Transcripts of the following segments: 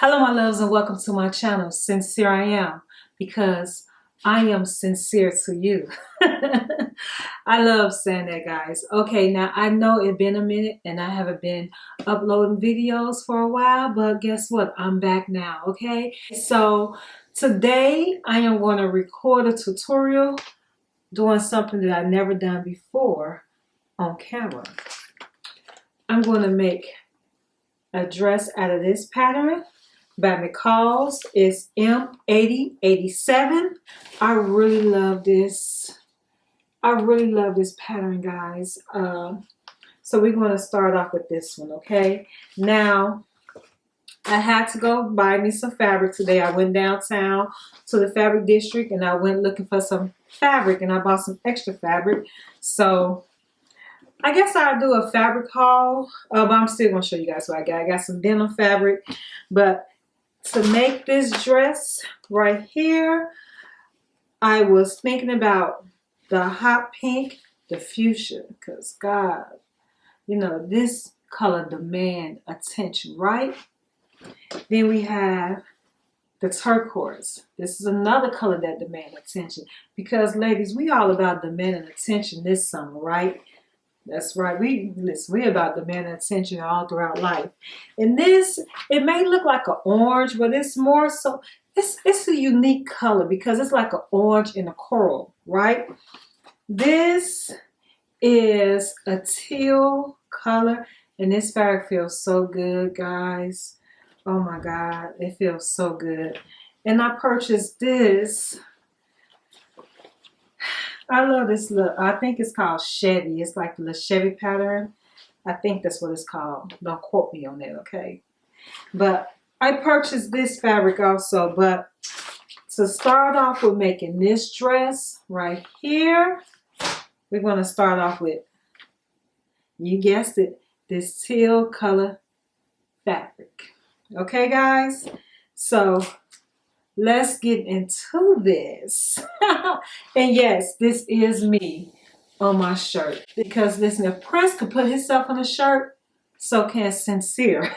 Hello my loves and welcome to my channel. Sincere I am because I am sincere to you. I love saying that, guys. Okay, now I know it's been a minute and I haven't been uploading videos for a while, but guess what? I'm back now, okay? So today I am going to record a tutorial doing something that I've never done before on camera. I'm going to make a dress out of this pattern by McCall's. It's M8087. I really love this. I really love this pattern, guys. So we're going to start off with this one, okay? Now, I had to go buy me some fabric today. I went downtown to the fabric district and I went looking for some fabric and I bought some extra fabric. So I guess I'll do a fabric haul, but I'm still going to show you guys what I got. I got some denim fabric, but to make this dress right here, I was thinking about the hot pink, the fuchsia, because God, you know, this color demand attention, right? Then we have the turquoise. This is another color that demand attention because, ladies, we all about demanding attention this summer, right? That's right. We about demanding attention all throughout life. And this, it may look like an orange, but it's more so, it's a unique color because it's like an orange and a coral, right? This is a teal color, and this fabric feels so good, guys. Oh my God, it feels so good. And I purchased this. I love this look. I think it's called Chevy. It's like the Chevy pattern. I think that's what it's called. Don't quote me on that, okay? But I purchased this fabric also. But to start off with making this dress right here, we're going to start off with, you guessed it, this teal color fabric. Okay, guys? So let's get into this. And yes, this is me on my shirt. Because listen, if Prince could put himself on a shirt, so can Sincere.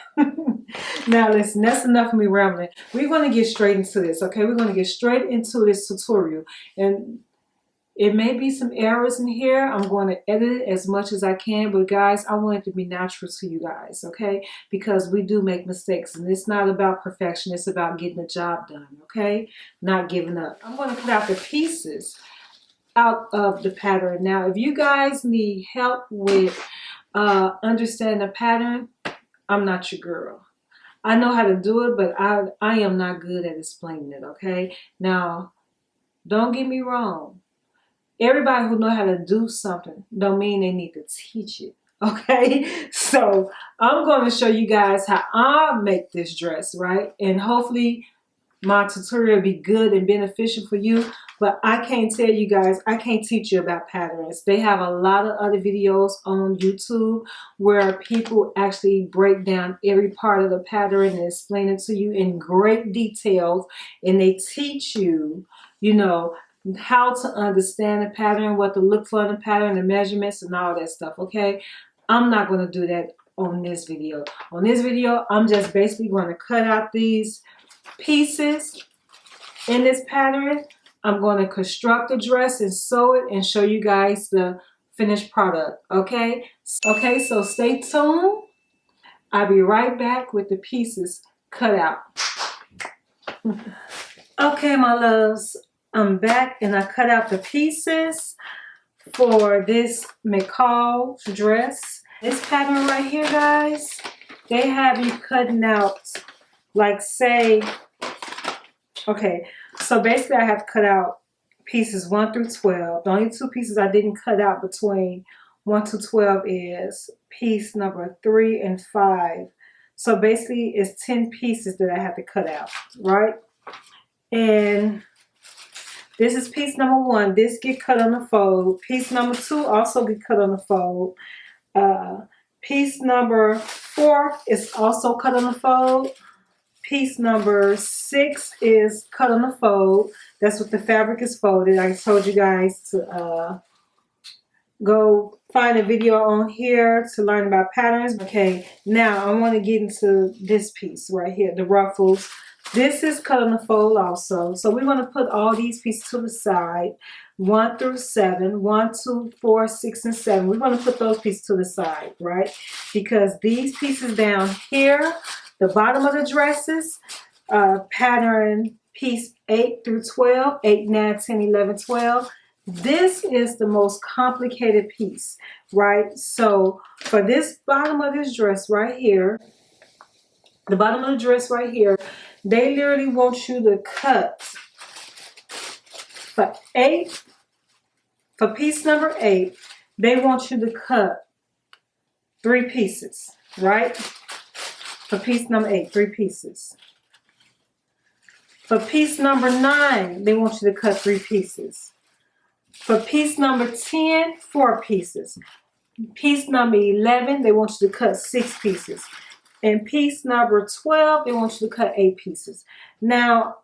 Now listen, that's enough of me rambling. We're going to get straight into this, okay? We're going to get straight into this tutorial. And it may be some errors in here. I'm going to edit it as much as I can. But guys, I want it to be natural to you guys, okay? Because we do make mistakes. And it's not about perfection. It's about getting the job done, okay? Not giving up. I'm going to cut out the pieces out of the pattern. Now, if you guys need help with understanding the pattern, I'm not your girl. I know how to do it, but I am not good at explaining it, okay? Now, don't get me wrong. Everybody who knows how to do something don't mean they need to teach it, okay? So I'm going to show you guys how I make this dress, right? And hopefully my tutorial will be good and beneficial for you. But I can't tell you guys, I can't teach you about patterns. They have a lot of other videos on YouTube where people actually break down every part of the pattern and explain it to you in great details. And they teach you, you know, how to understand the pattern, what to look for in the pattern, the measurements and all that stuff, okay? I'm not going to do that on this video. On this video, I'm just basically going to cut out these pieces in this pattern. I'm going to construct the dress and sew it and show you guys the finished product, okay? Okay, so stay tuned. I'll be right back with the pieces cut out. Okay, my loves. I'm back and I cut out the pieces for this McCall's dress. This pattern right here, guys, they have you cutting out, like say, okay, so basically I have to cut out pieces 1 through 12. The only 2 pieces I didn't cut out between 1 to 12 is piece number 3 and 5. So basically it's 10 pieces that I have to cut out, right? And this is piece number 1. This get cut on the fold. Piece number 2 also get cut on the fold. Piece number 4 is also cut on the fold. Piece number 6 is cut on the fold. That's what the fabric is folded. I told you guys to go find a video on here to learn about patterns. Okay, now I want to get into this piece right here, the ruffles. This is cut on the fold also. So we're going to put all these pieces to the side. 1 through 7, 1, 2, 4, 6, and 7. We're going to put those pieces to the side, right? Because these pieces down here, the bottom of the dresses, pattern piece 8 through 12, 8, 9, 10, 11, 12. This is the most complicated piece, right? So for this bottom of this dress right here, the bottom of the dress right here, they literally want you to cut for piece number 8, they want you to cut 3 pieces, right? For piece number 8, 3 pieces. For piece number 9, they want you to cut 3 pieces. For piece number 10, 4 pieces. Piece number 11, they want you to cut 6 pieces. And piece number 12, they want you to cut 8 pieces. Now,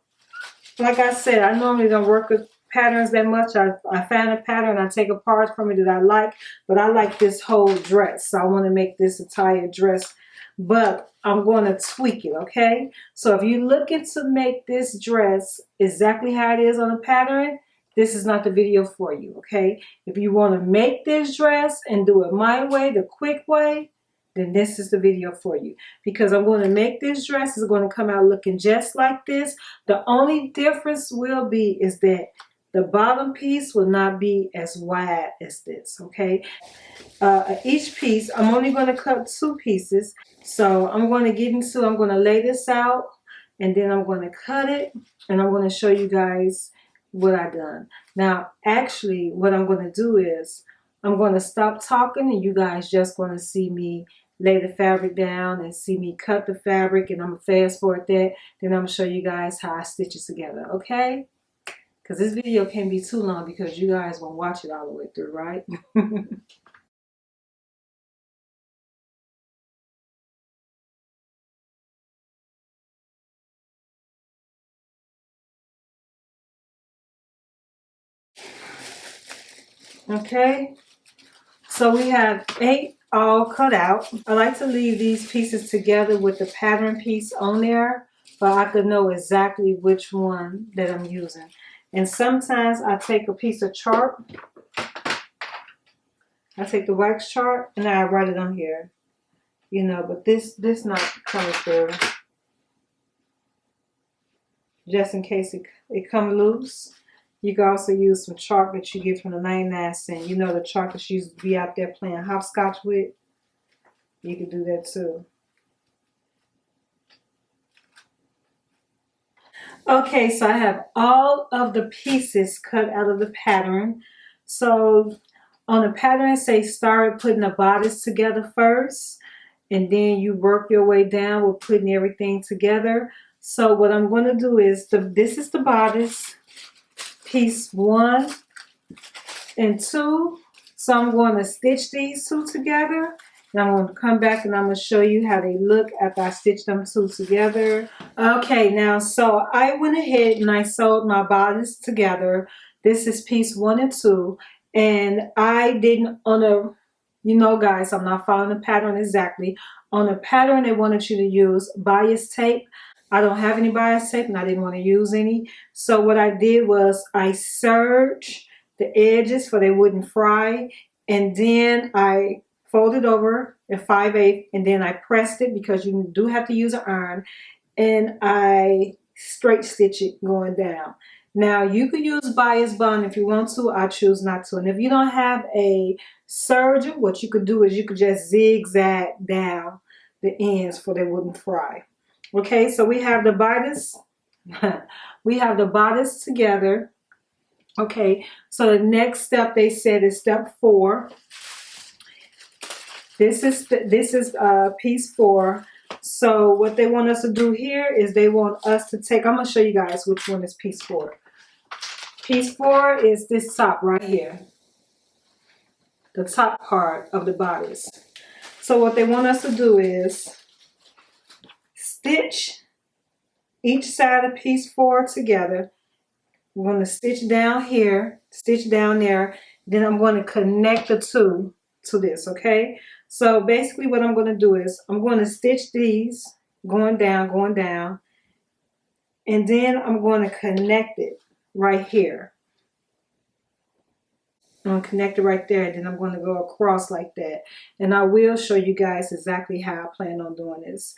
like I said, I normally don't work with patterns that much. I find a pattern, I take a part from it that I like, but I like this whole dress. So I want to make this entire dress, but I'm going to tweak it, okay? So if you're looking to make this dress exactly how it is on the pattern, this is not the video for you, okay? If you want to make this dress and do it my way, the quick way, then this is the video for you. Because I'm going to make this dress, it's going to come out looking just like this. The only difference will be is that the bottom piece will not be as wide as this, okay? Each piece, I'm only going to cut 2 pieces. So I'm going to lay this out, and then I'm going to cut it, and I'm going to show you guys what I done. Now, actually, what I'm going to do is I'm going to stop talking, and you guys just going to see me lay the fabric down and see me cut the fabric, and I'm going to fast forward that. Then I'm going to show you guys how I stitch it together, okay? Because this video can't be too long because you guys won't watch it all the way through, right? Okay, so we have 8 all cut out. I like to leave these pieces together with the pattern piece on there, but I could know exactly which one that I'm using. And sometimes I take a piece of chart, I take the wax chart, and I write it on here, you know, but this not coming through, just in case it come loose. You can also use some chalk that you get from the 99¢. You know, the chalk that you used to be out there playing hopscotch with. You can do that too. Okay, so I have all of the pieces cut out of the pattern. So on the pattern, say start putting the bodice together first, and then you work your way down with putting everything together. So what I'm going to do is, this is the bodice, piece 1 and 2. So I'm going to stitch these 2 together, and I'm going to come back and I'm going to show you how they look after I stitch them 2 together. Okay, now so I went ahead and I sewed my bodice together. This is piece 1 and 2, and I didn't you know, guys, I'm not following the pattern exactly. On the pattern, they wanted you to use bias tape. I don't have any bias tape, and I didn't want to use any. So what I did was I serged the edges so they wouldn't fry, and then I folded over at 5/8, and then I pressed it because you do have to use an iron, and I straight stitch it going down. Now you could use bias bond if you want to. I choose not to. And if you don't have a serger, what you could do is you could just zigzag down the ends so they wouldn't fry. Okay, so we have the bodice. We have the bodice together. Okay, so the next step they said is step 4. This is piece 4. So what they want us to do here is they want us to take, I'm going to show you guys which one is piece 4. Piece 4 is this top right here, the top part of the bodice. So what they want us to do is stitch each side of piece 4 together. We're going to stitch down here, stitch down there, Then I'm going to connect the two to this, okay? So basically what I'm going to do is I'm going to stitch these going down, and then I'm going to connect it right here. I'm going to connect it right there, and then I'm going to go across like that. And I will show you guys exactly how I plan on doing this,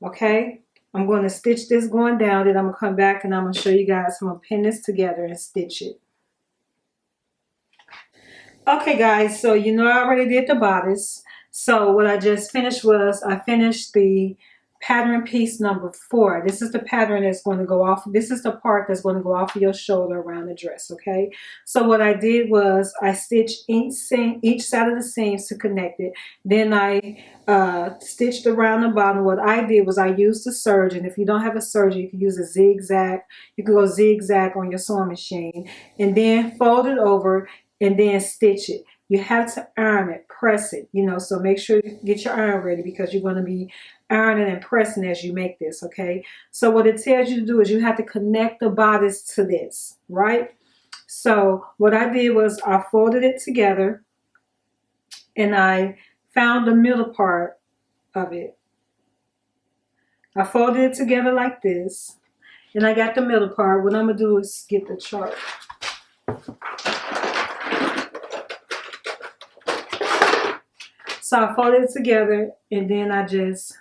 okay? I'm going to stitch this going down, then I'm going to come back and I'm going to show you guys. I'm going to pin this together and stitch it. Okay guys, so you know I already did the bodice. So what I just finished was I finished the pattern piece number 4. This is the pattern that's going to go off. This is the part that's going to go off of your shoulder around the dress, okay? So what I did was I stitched each side of the seams to connect it. Then I stitched around the bottom. What I did was I used a serge, and if you don't have a serge, you can use a zigzag. You can go zigzag on your sewing machine, and then fold it over and then stitch it. You have to iron it, press it, you know, so make sure you get your iron ready because you're going to be ironing and pressing as you make this, okay? So what it tells you to do is you have to connect the bodice to this, right? So what I did was I folded it together and I found the middle part of it. I folded it together like this and I got the middle part. What I'm going to do is get the chart. So I folded it together and then I just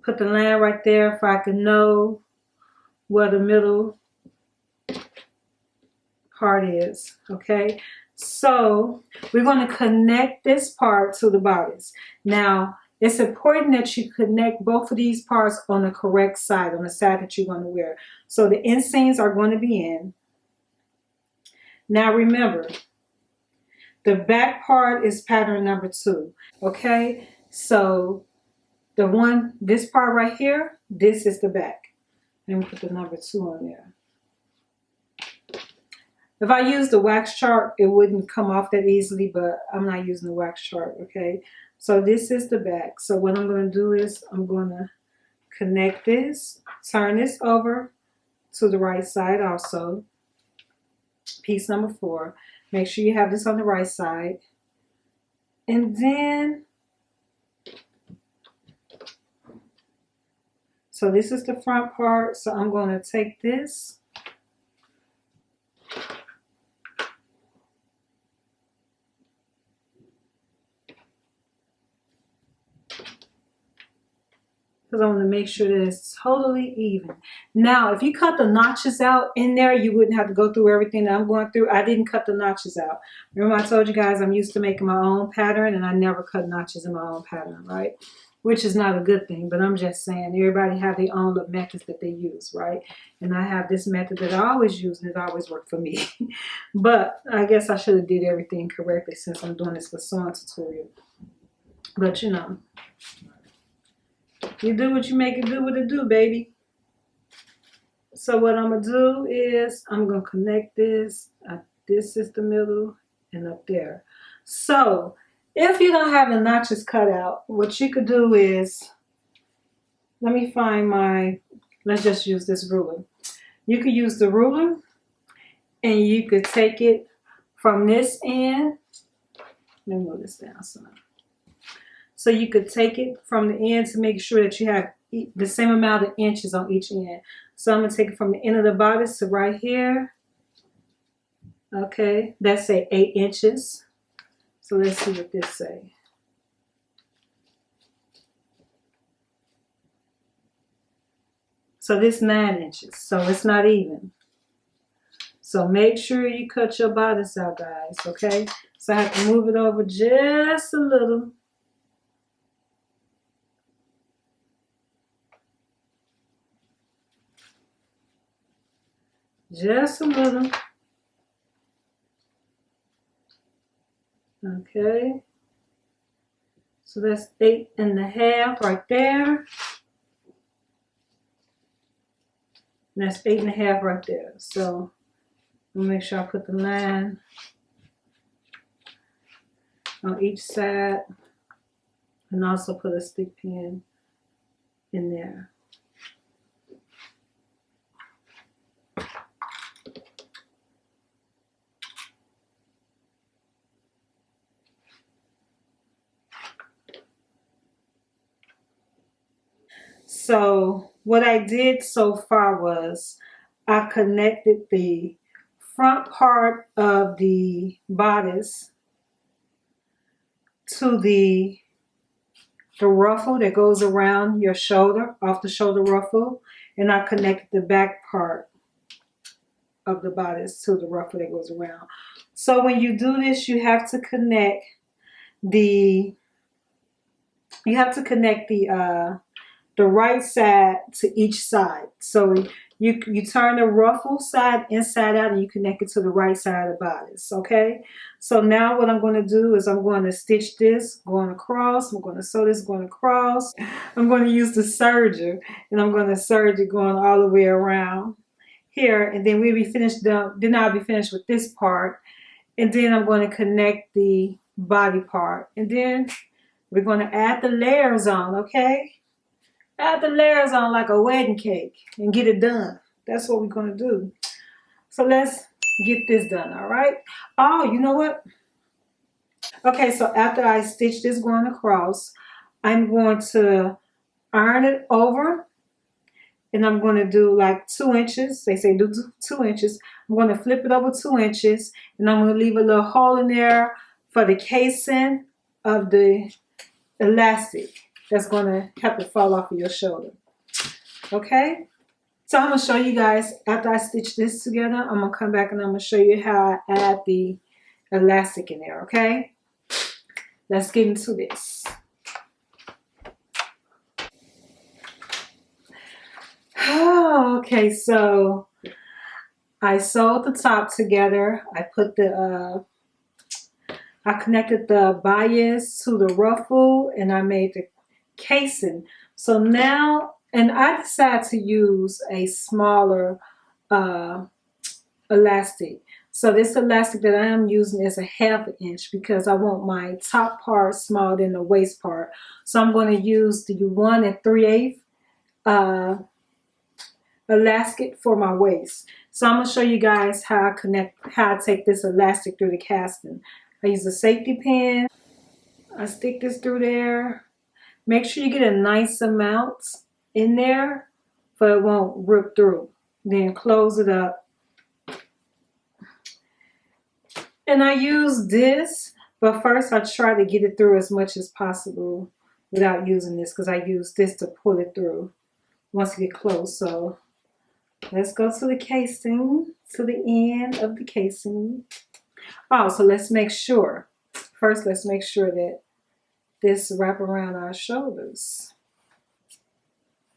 put the line right there if I can know where the middle part is, okay? So we're going to connect this part to the bodice. Now, it's important that you connect both of these parts on the correct side, on the side that you're going to wear. So the inseams are going to be in. Now remember, the back part is pattern number 2, okay? So this part right here, this is the back. Let me put the number 2 on there. If I used the wax chart, it wouldn't come off that easily, but I'm not using the wax chart, okay? So this is the back. So what I'm going to do is I'm going to connect this, turn this over to the right side also. Piece number 4. Make sure you have this on the right side. And then, so this is the front part. So I'm going to take this. Because I want to make sure that it's totally even. Now, if you cut the notches out in there, you wouldn't have to go through everything that I'm going through. I didn't cut the notches out. Remember I told you guys I'm used to making my own pattern, and I never cut notches in my own pattern, right? Which is not a good thing, but I'm just saying everybody have their own little methods that they use, right? And I have this method that I always use, and it always worked for me. But I guess I should have did everything correctly since I'm doing this for sewing tutorial. But you know. You do what you make it do what it do, baby. So what I'm going to do is I'm going to connect this. This is the middle and up there. So if you don't have the notches cut out, what you could do is, let me find let's just use this ruler. You could use the ruler and you could take it from this end. Let me move this down some. So you could take it from the end to make sure that you have the same amount of inches on each end. So I'm going to take it from the end of the bodice to right here. Okay, that's say 8 inches. So let's see what this say. So this 9 inches, so it's not even. So make sure you cut your bodice out, guys, okay? So I have to move it over just a little. Just a little. Okay. So that's 8.5 right there. And that's 8.5 right there. So I'll make sure I put the line on each side and also put a stick pin in there. So what I did so far was I connected the front part of the bodice to the ruffle that goes around your shoulder, off the shoulder ruffle, and I connected the back part of the bodice to the ruffle that goes around. So when you do this, you have to connect the the right side to each side. So you turn the ruffle side inside out and you connect it to the right side of the bodice, okay? So now what I'm going to do is I'm going to stitch this going across. I'm going to sew this going across. I'm going to use the serger and I'm going to serge it going all the way around here, and then we'll be finished. Then I'll be finished with this part, and then I'm going to connect the body part, and then we're going to add the layers on, okay? Add the layers on like a wedding cake and get it done. That's what we're going to do. So let's get this done, all right? Oh, you know what? Okay, so after I stitch this going across, I'm going to iron it over, and I'm going to do like 2 inches. They say do 2 inches. I'm going to flip it over 2 inches, and I'm going to leave a little hole in there for the casing of the elastic that's going to help it fall off of your shoulder. Okay? So I'm going to show you guys after I stitch this together. I'm going to come back and I'm going to show you how I add the elastic in there. Okay? Let's get into this. Okay, so I sewed the top together. I put I connected the bias to the ruffle, and I made the casing. So now, and I decided to use a smaller elastic. So this elastic that I am using is a 1/2 inch because I want my top part smaller than the waist part. So I'm going to use the 1 3/8 elastic for my waist. So I'm going to show you guys how I take this elastic through the casting. I use a safety pin. I stick this through there. Make sure you get a nice amount in there so it won't rip through. Then close it up. And I use this, but first I try to get it through as much as possible without using this, because I use this to pull it through once you get close. So let's go to the casing, to the end of the casing. Oh, so let's make sure. First, let's make sure that this wrap around our shoulders.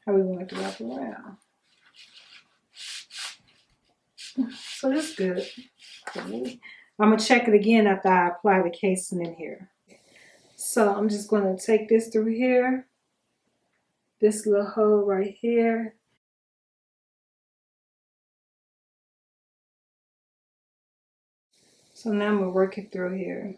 How we want it to wrap around. So that's good. Okay. I'm going to check it again after I apply the casing in here. So I'm just going to take this through here. This little hole right here. So now I'm going to work it through here.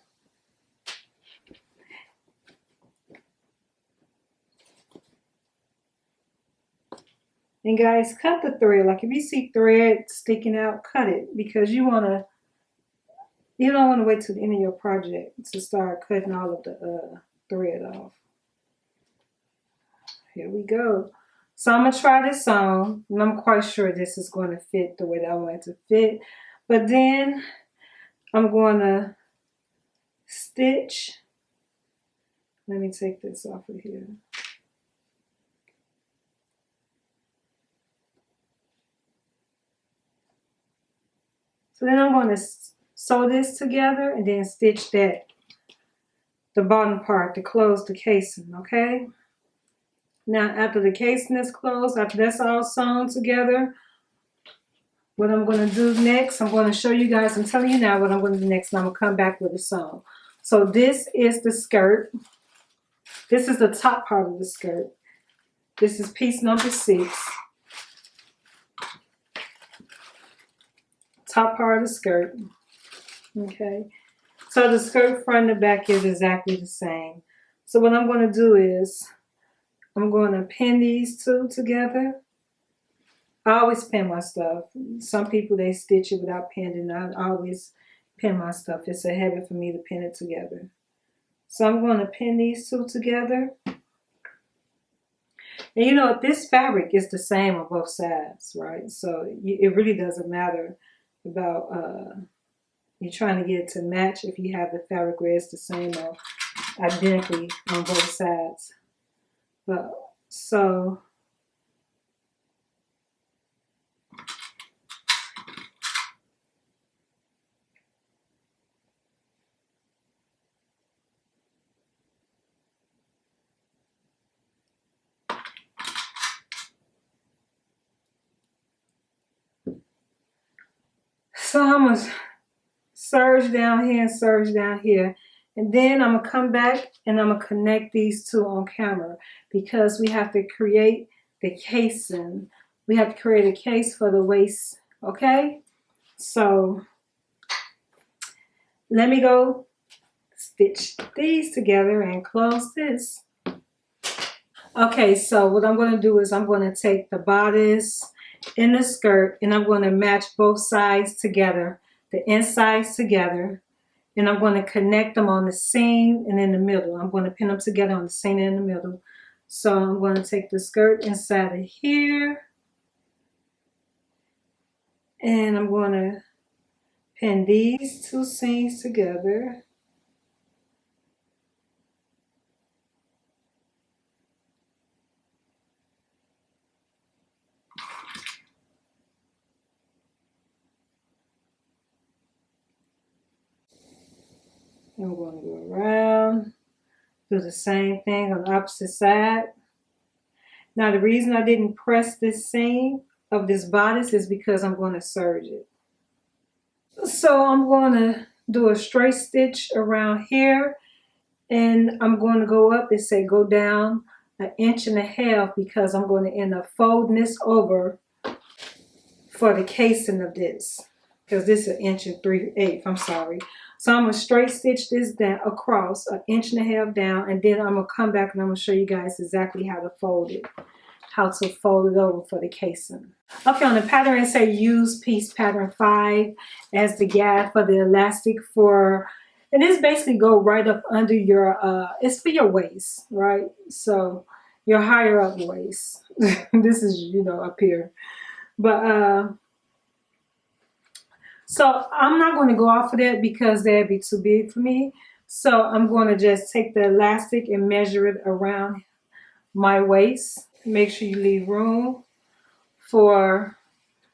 And guys, cut the thread. Like if you see thread sticking out, cut it, because you don't want to wait till the end of your project to start cutting all of the thread off. Here we go. So I'm going to try this on, and I'm quite sure this is going to fit the way that I want it to fit. But then I'm going to stitch. Let me take this off of here. So then I'm going to sew this together and then stitch the bottom part to close the casing, okay? Now after the casing is closed, after that's all sewn together, what I'm going to do next, I'm going to show you guys, I'm telling you now what I'm going to do next, and I'm going to come back with it sewn. So this is the skirt. This is the top part of the skirt. This is piece number 6. Top part of the skirt. Okay. So the skirt front and back is exactly the same. So what I'm going to do is I'm going to pin these two together. I always pin my stuff. Some people, they stitch it without pinning. I always pin my stuff. It's a habit for me to pin it together. So I'm going to pin these two together. And you know, this fabric is the same on both sides, right? So it really doesn't matter about you're trying to get it to match if you have the fabric where it's the same or identically on both sides. But so I'm gonna serge down here and serge down here. And then I'm gonna come back and I'm gonna connect these two on camera because we have to create the casing. We have to create a case for the waist, okay? So let me go stitch these together and close this. Okay, so what I'm gonna do is I'm gonna take the bodice and the skirt and I'm gonna match both sides together, the insides together, and I'm going to connect them on the seam and in the middle. I'm going to pin them together on the seam and in the middle. So I'm going to take the skirt inside of here and I'm going to pin these two seams together. I'm going to go around, do the same thing on the opposite side. Now the reason I didn't press this seam of this bodice is because I'm going to serge it. So I'm going to do a straight stitch around here and I'm going to go up and say go down 1.5 inches because I'm going to end up folding this over for the casing of this because this is 1 3/8 inches. I'm sorry. So I'm going to straight stitch this down across 1.5 inches down and then I'm going to come back and I'm going to show you guys exactly how to fold it. How to fold it over for the casing. Okay, on the pattern it say use piece pattern 5 as the guide for the elastic for, and this basically go right up under your, it's for your waist, right? So your higher up waist. This is, you know, up here. But, so I'm not going to go off of that because that'd be too big for me. So I'm going to just take the elastic and measure it around my waist. Make sure you leave room to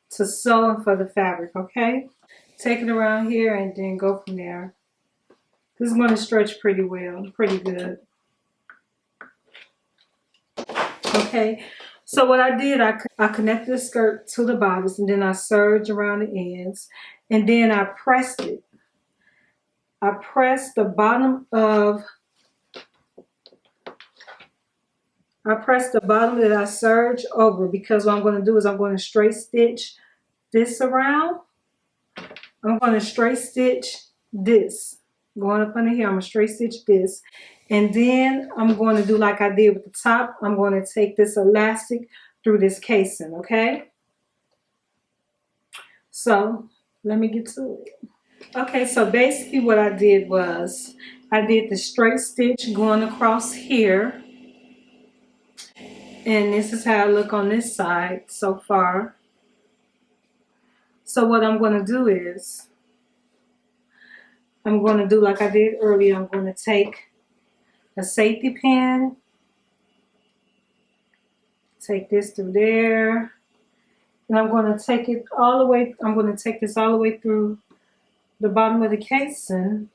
sew and for the fabric, okay? Take it around here and then go from there. This is going to stretch pretty well, pretty good. Okay, so what I did, I connected the skirt to the bodice and then I serged around the ends and then I pressed it. I pressed the bottom that I serged over because what I'm going to do is I'm going to straight stitch this around. I'm going to straight stitch this. Going up under here, I'm going to straight stitch this. And then I'm going to do like I did with the top. I'm going to take this elastic through this casing, okay? So let me get to it. Okay, so basically what I did was I did the straight stitch going across here. And this is how I look on this side so far. So what I'm going to do is, I'm going to do like I did earlier. I'm going to take a safety pin, take this through there, and I'm going to take it all the way, I'm going to take this all the way through the bottom of the casing.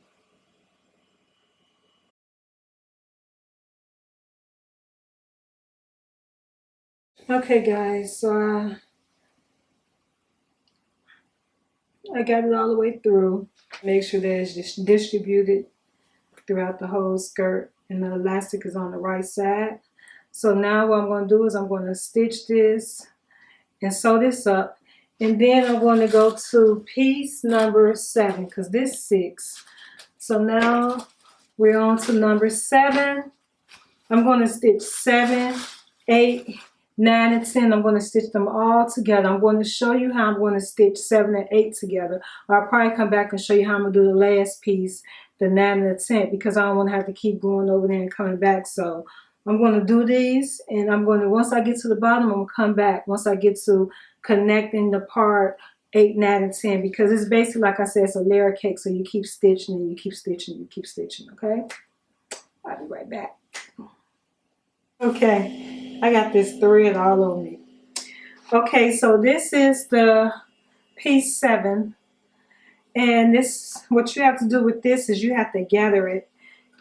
Okay guys, so I got it all the way through. Make sure that it's just distributed throughout the whole skirt and the elastic is on the right side. So now what I'm going to do is I'm going to stitch this and sew this up. And then I'm going to go to piece number 7 because this is 6. So now we're on to number 7. I'm going to stitch 7, 8, 9, and 10. I'm going to stitch them all together. I'm going to show you how I'm going to stitch 7 and 8 together. Or I'll probably come back and show you how I'm going to do the last piece, the 9 and the 10, because I don't want to have to keep going over there and coming back. So I'm going to do these, and I'm going to, once I get to the bottom, I'm going to come back once I get to connecting the part 8, 9, and 10, because it's basically, like I said, it's a layer cake, so you keep stitching and you keep stitching and you keep stitching, okay? I'll be right back. Okay, I got this thread all over me. Okay, so this is the piece 7, and this, what you have to do with this is you have to gather it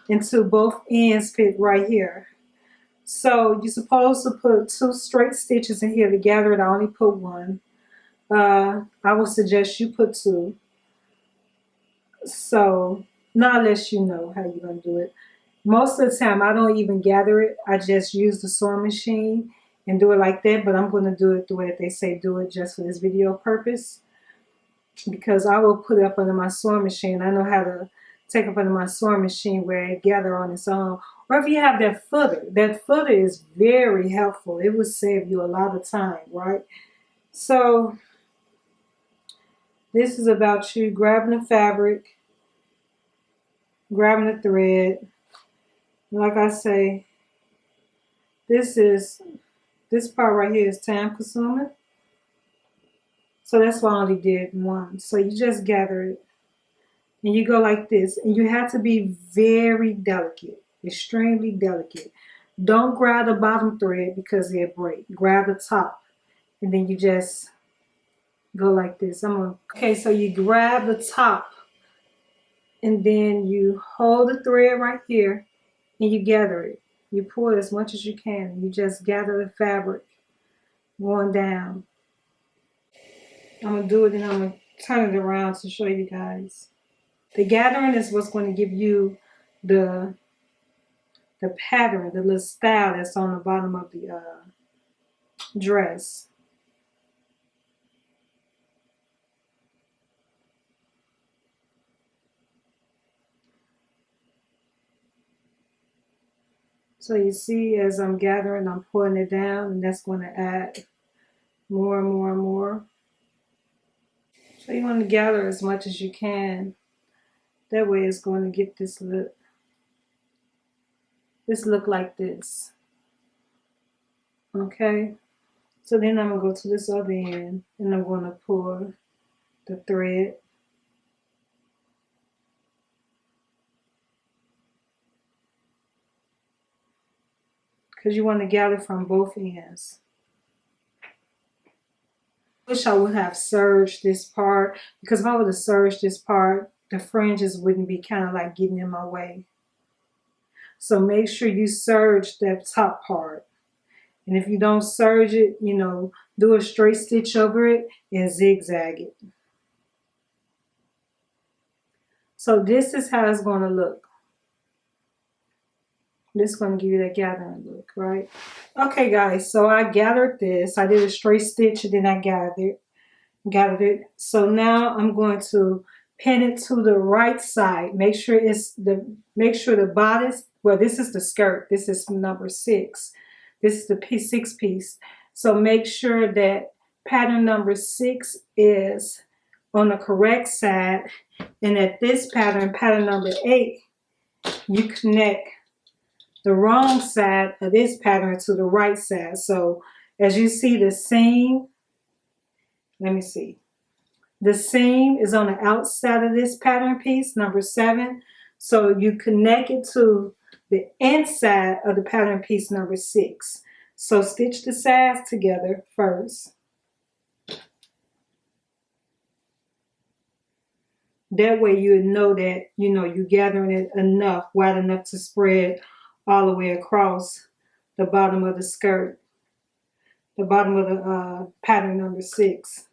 until both ends fit right here. So you're supposed to put 2 straight stitches in here to gather it. I only put 1. I would suggest you put 2. So not unless you know how you're going to do it. Most of the time I don't even gather it. I just use the sewing machine and do it like that. But I'm going to do it the way that they say do it, just for this video purpose. Because I will put it up under my sewing machine. I know how to take up under my sewing machine where it gather on its own. Or if you have that footer is very helpful. It will save you a lot of time, right? So this is about you grabbing the fabric, grabbing the thread. Like I say, this part right here is time consuming. So that's why I only did 1. So you just gather it and you go like this. And you have to be very delicate, extremely delicate. Don't grab the bottom thread because it'll break. Grab the top and then you just go like this. Okay, so you grab the top and then you hold the thread right here and you gather it. You pull it as much as you can. You just gather the fabric going down. I'm going to do it and I'm going to turn it around to show you guys. The gathering is what's going to give you the pattern, the little style that's on the bottom of the dress. So you see, as I'm gathering, I'm pulling it down, and that's going to add more and more and more. So you want to gather as much as you can. That way it's going to get this look like this. Okay? So then I'm going to go to this other end, and I'm going to pull the thread. Because you want to gather from both ends. Wish I would have serged this part, because if I would have serged this part, the fringes wouldn't be kind of like getting in my way. So make sure you serge that top part. And if you don't serge it, you know, do a straight stitch over it and zigzag it. So this is how it's going to look. This is going to give you that gathering look, right? Okay, guys, so I gathered this. I did a straight stitch and then I gathered it. So now I'm going to pin it to the right side. Make sure the bodice, well, this is the skirt. This is number 6. This is the 6 piece. So make sure that pattern number 6 is on the correct side. And at this pattern number 8, you connect the wrong side of this pattern to the right side. So as you see, the seam, let me see. The seam is on the outside of this pattern piece, number 7. So you connect it to the inside of the pattern piece, number 6. So stitch the sides together first. That way you know that, you know, you're gathering it enough, wide enough to spread all the way across the bottom of the skirt, the bottom of the pattern number 6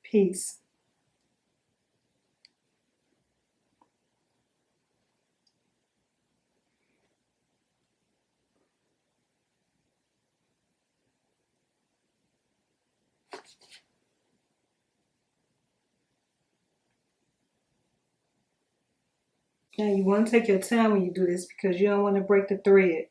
piece. Now you want to take your time when you do this because you don't want to break the thread.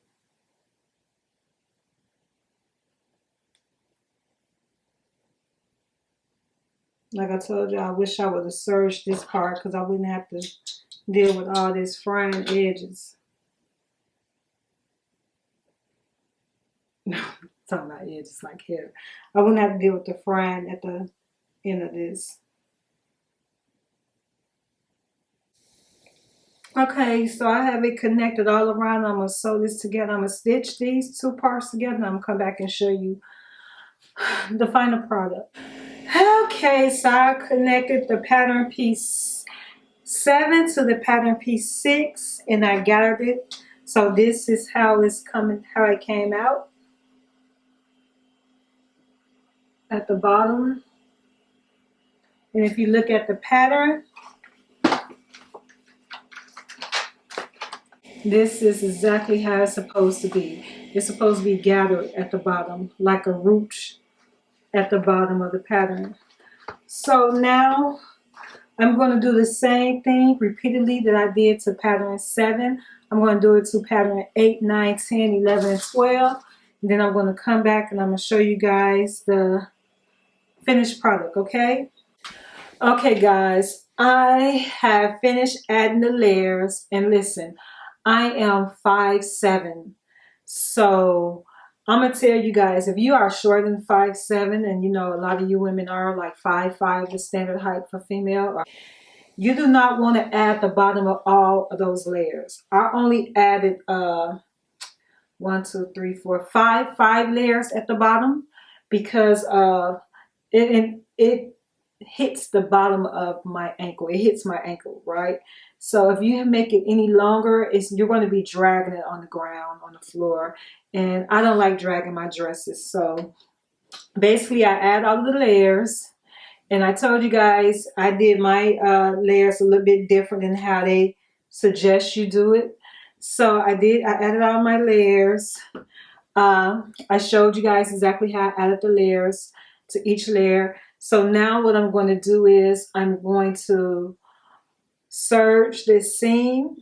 Like I told you, I wish I would have serged this part because I wouldn't have to deal with all these frying edges. Talking about edges like here. I wouldn't have to deal with the fraying at the end of this. Okay, so I have it connected all around. I'm gonna sew this together. I'm gonna stitch these two parts together, and I'm gonna come back and show you the final product. Okay, so I connected the pattern piece 7 to the pattern piece 6, and I gathered it. So this is how it's coming, how it came out at the bottom. And if you look at the pattern, this is exactly how it's supposed to be. It's supposed to be gathered at the bottom, like a root at the bottom of the pattern. So now I'm going to do the same thing repeatedly that I did to pattern 7. I'm going to do it to pattern 8, 9, 10, 11, and 12. And then I'm going to come back and I'm going to show you guys the finished product, okay? Okay, guys, I have finished adding the layers. And listen, I am 5'7". So I'm going to tell you guys, if you are shorter than 5'7", and you know a lot of you women are like 5'5", the standard height for female, you do not want to add the bottom of all of those layers. I only added 5 layers at the bottom because it hits the bottom of my ankle. It hits my ankle, right? So if you make it any longer, you're going to be dragging it on the ground, on the floor. And I don't like dragging my dresses. So basically I add all of the layers. And I told you guys I did my layers a little bit different than how they suggest you do it. So I added all my layers. I showed you guys exactly how I added the layers to each layer. So now what I'm going to do is I'm going to serge this seam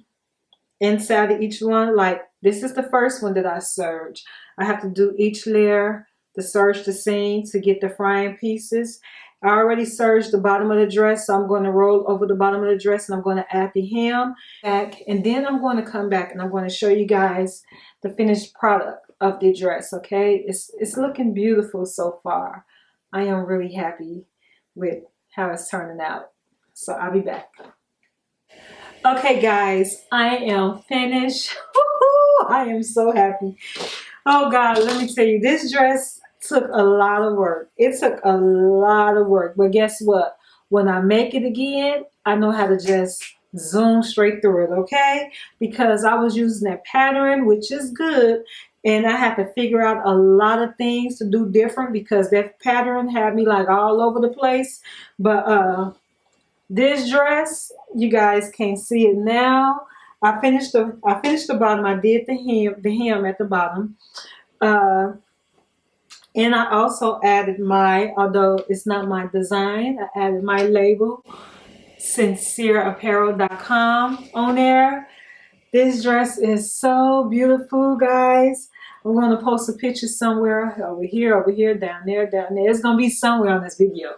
inside of each one. Like this is the first one that I serge. I have to do each layer to serge the seam to get the frying pieces. I already serged the bottom of the dress, so I'm going to roll over the bottom of the dress and I'm going to add the hem back, and then I'm going to come back and I'm going to show you guys the finished product of the dress. Okay, it's looking beautiful so far. I am really happy with how it's turning out. So I'll be back. Okay guys, I am finished. I am so happy. Oh God, let me tell you, this dress took a lot of work. It took a lot of work, but guess what? When I make it again, I know how to just zoom straight through it, okay? Because I was using that pattern, which is good, and I had to figure out a lot of things to do different because that pattern had me like all over the place. But this dress, you guys can't see it now. I finished the bottom. I did the hem at the bottom. And I also added although it's not my design, I added my label, sincereapparel.com, on there. This dress is so beautiful, guys. I'm going to post a picture somewhere, over here, down there. It's going to be somewhere on this video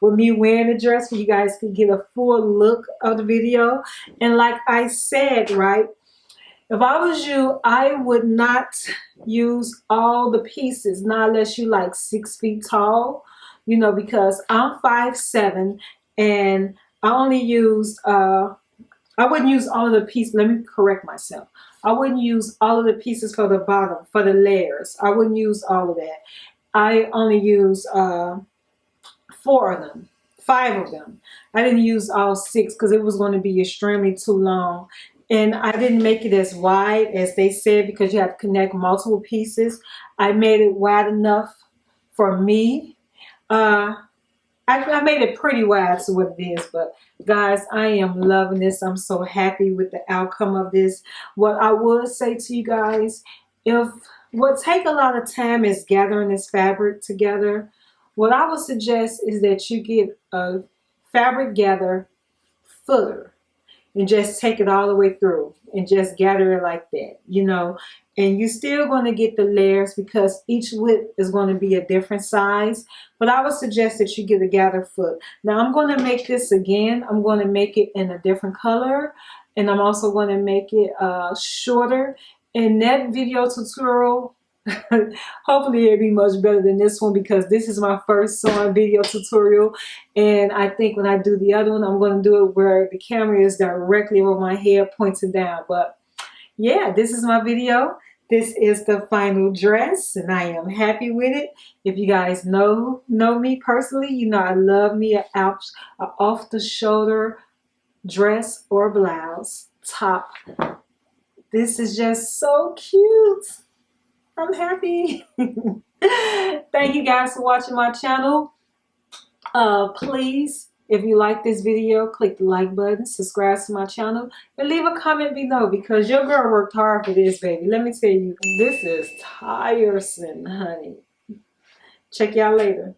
with me wearing the dress so you guys can get a full look of the video. And like I said, right, if I was you, I would not use all the pieces, not unless you like 6 feet tall, you know, because I'm 5'7", and I only used, I wouldn't use all of the pieces. Let me correct myself. I wouldn't use all of the pieces for the bottom, for the layers. I wouldn't use all of that. I only used 4 of them, 5 of them. I didn't use all 6 because it was going to be extremely too long. And I didn't make it as wide as they said because you have to connect multiple pieces. I made it wide enough for me. I made it pretty wide to what it is, but guys, I am loving this. I'm so happy with the outcome of this. What I would say to you guys, what take a lot of time is gathering this fabric together. What I would suggest is that you get a fabric gather fuller and just take it all the way through and just gather it like that, you know. And you're still going to get the layers because each width is going to be a different size. But I would suggest that you get a gather foot. Now I'm going to make this again. I'm going to make it in a different color. And I'm also going to make it shorter. And that video tutorial Hopefully it'll be much better than this one because this is my first sewing video tutorial. And I think when I do the other one, I'm going to do it where the camera is directly over my head pointing down. But yeah, this is my video. This is the final dress and I am happy with it. If you guys know me personally, you know I love me a off the shoulder dress or blouse top. This is just so cute. I'm happy. Thank you guys for watching my channel. Please, if you like this video, click the like button, subscribe to my channel, and leave a comment below because your girl worked hard for this, baby. Let me tell you, this is tiresome, honey. Check y'all later.